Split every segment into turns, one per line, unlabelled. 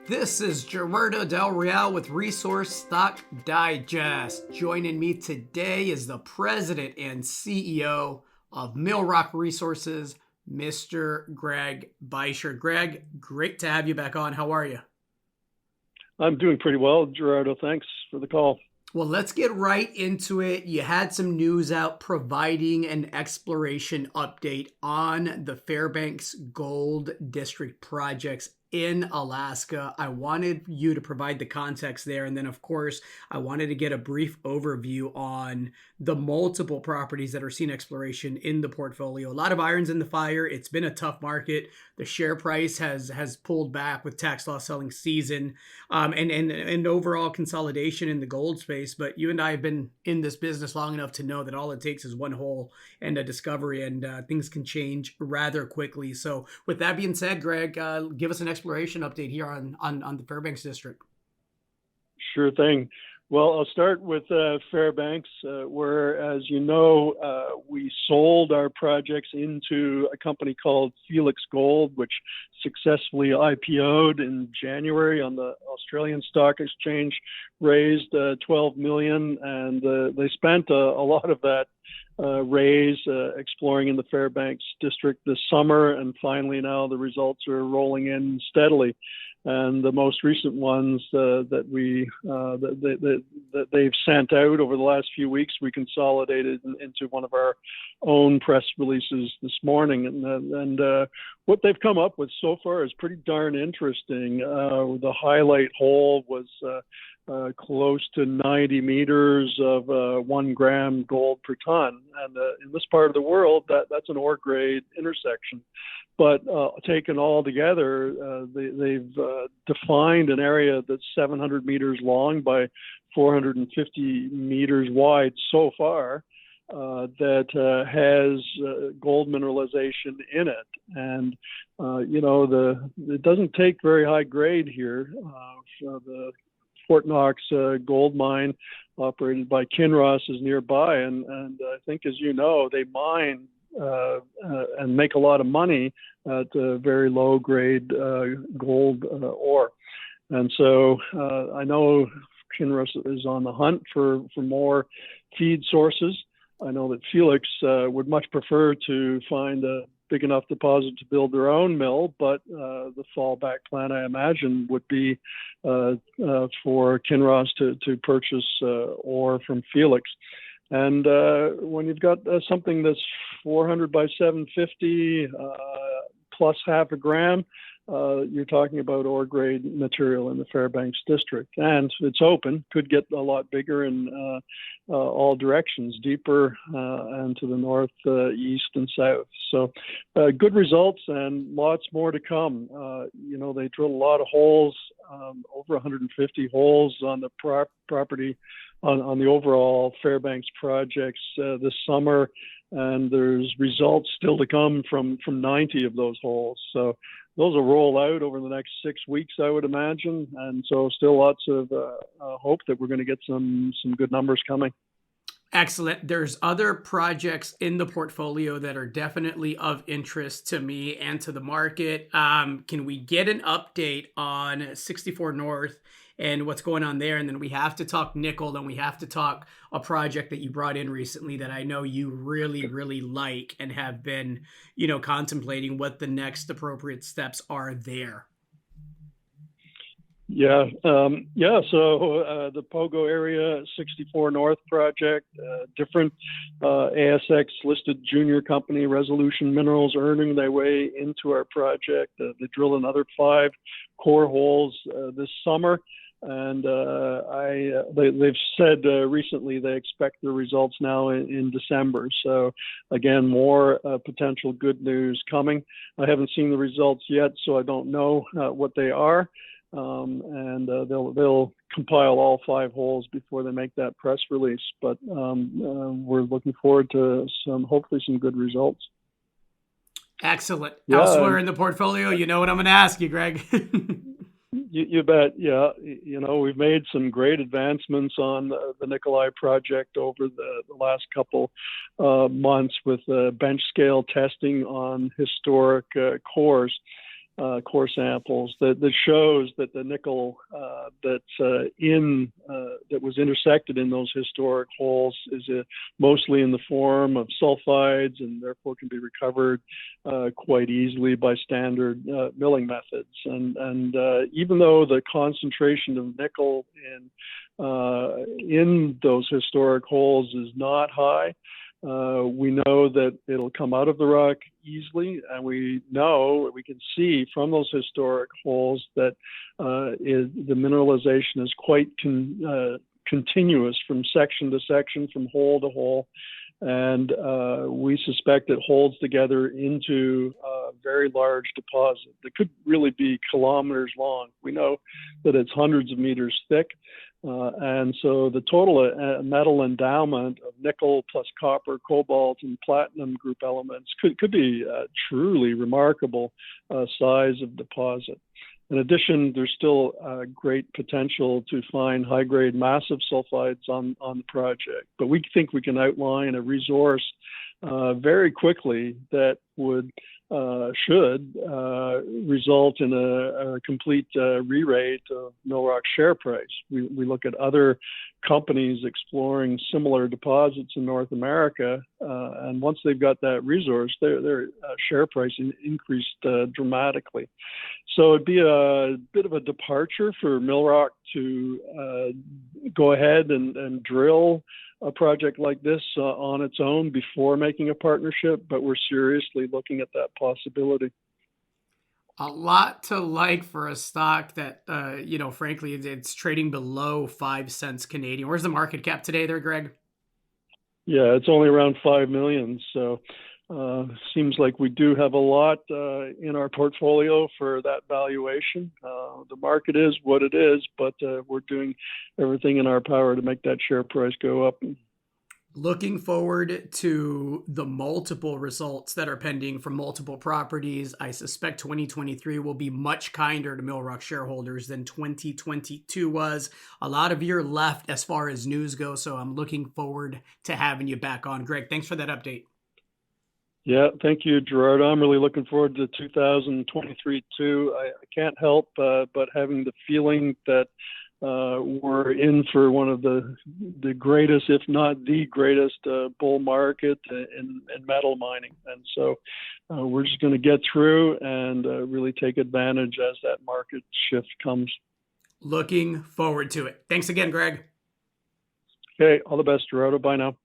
This is Gerardo Del Real with Resource Stock Digest. Joining me today is the president and CEO of Millrock Resources, Mr. Greg Beischer. Greg, great to have you back on. How are you?
I'm doing pretty well, Gerardo. Thanks for the call.
Well, let's get right into it. You had some news out providing an exploration update on the Fairbanks Gold District projects in Alaska. I wanted you to provide the context there. And then, of course, I wanted to get a brief overview on the multiple properties that are seeing exploration in the portfolio. A lot of irons in the fire. It's been a tough market. The share price has pulled back with tax loss selling season and overall consolidation in the gold space. But you and I have been in this business long enough to know that all it takes is one hole and a discovery, and things can change rather quickly. So with that being said, Greg, give us an exploration update here on the Fairbanks district.
Sure thing. Well, I'll start with Fairbanks, where, as you know, we sold our projects into a company called Felix Gold, which successfully IPO'd in January on the Australian Stock Exchange, raised $12 million, and they spent a lot of that raise exploring in the Fairbanks district this summer, and finally now the results are rolling in steadily. And the most recent ones that they've sent out over the last few weeks, we consolidated into one of our own press releases this morning. And what they've come up with so far is pretty darn interesting. The highlight hole was close to 90 meters of 1 gram gold per ton. And in this part of the world, that's an ore grade intersection. But taken all together, they've defined an area that's 700 meters long by 450 meters wide so far that has gold mineralization in it. And, it doesn't take very high grade here. The Fort Knox gold mine operated by Kinross is nearby. And I think, as you know, they mine and make a lot of money at very low grade gold ore. And so I know Kinross is on the hunt for more feed sources. I know that Felix would much prefer to find a big enough deposit to build their own mill, but the fallback plan, I imagine, would be for Kinross to purchase ore from Felix. And when you've got something that's 400 by 750 plus half a gram, you're talking about ore grade material in the Fairbanks district. And it's open, could get a lot bigger in all directions, deeper and to the north, east, and south. So good results and lots more to come. They drilled a lot of holes, over 150 holes on the property, on the overall Fairbanks projects this summer, and there's results still to come from 90 of those holes. So those will roll out over the next 6 weeks, I would imagine, and so still lots of hope that we're going to get some good numbers coming.
Excellent. There's other projects in the portfolio that are definitely of interest to me and to the market. Can we get an update on 64 North and what's going on there? And then we have to talk nickel, and we have to talk a project that you brought in recently that I know you really, really like and have been, contemplating what the next appropriate steps are there.
Yeah. So the Pogo area 64 North project, different ASX listed junior company, Resolution Minerals, earning their way into our project. They drilled another 5 core holes this summer. And they've said recently they expect the results now in December. So again, more potential good news coming. I haven't seen the results yet, so I don't know what they are. And they'll compile all 5 holes before they make that press release. But we're looking forward to hopefully some good results.
Excellent. Yeah. Elsewhere in the portfolio, you know what I'm going to ask you, Greg.
You bet. Yeah. We've made some great advancements on the Nikolai project over the last couple months with bench scale testing on historic cores. core samples that shows that the nickel that was intersected in those historic holes is mostly in the form of sulfides, and therefore can be recovered quite easily by standard milling methods. And even though the concentration of nickel in those historic holes is not high, we know that it'll come out of the rock easily, and we can see from those historic holes that the mineralization is quite continuous from section to section, from hole to hole, and we suspect it holds together into a very large deposit that could really be kilometers long. We know that it's hundreds of meters thick. And so the total metal endowment of nickel plus copper, cobalt, and platinum group elements could be a truly remarkable size of deposit. In addition, there's still great potential to find high-grade massive sulfides on the project. But we think we can outline a resource very quickly that should result in a complete re-rate of Millrock's share price. We look at other companies exploring similar deposits in North America, and once they've got that resource, their share price increased dramatically. So it'd be a bit of a departure for Millrock to go ahead and drill a project like this on its own before making a partnership, but we're seriously looking at that possibility.
A lot to like for a stock that, frankly, it's trading below 5 cents Canadian. Where's the market cap today there, Greg?
Yeah, it's only around 5 million. So seems like we do have a lot in our portfolio for that valuation. The market is what it is, but we're doing everything in our power to make that share price go up.
Looking forward to the multiple results that are pending from multiple properties. I suspect 2023 will be much kinder to Millrock shareholders than 2022 was. A lot of year left as far as news goes, so I'm looking forward to having you back on. Greg, thanks for that update.
Yeah, thank you, Gerardo. I'm really looking forward to 2023 too. I can't help but having the feeling that we're in for one of the greatest, if not the greatest, bull market in metal mining. And so we're just going to get through and really take advantage as that market shift comes.
Looking forward to it. Thanks again, Greg.
Okay, all the best, Gerardo. Bye now.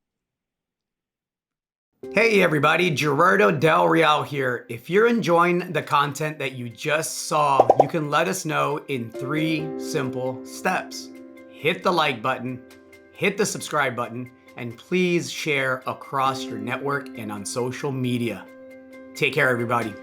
Hey everybody, Gerardo Del Real here. If you're enjoying the content that you just saw, you can let us know in 3 simple steps. Hit the like button, hit the subscribe button, and please share across your network and on social media. Take care, everybody.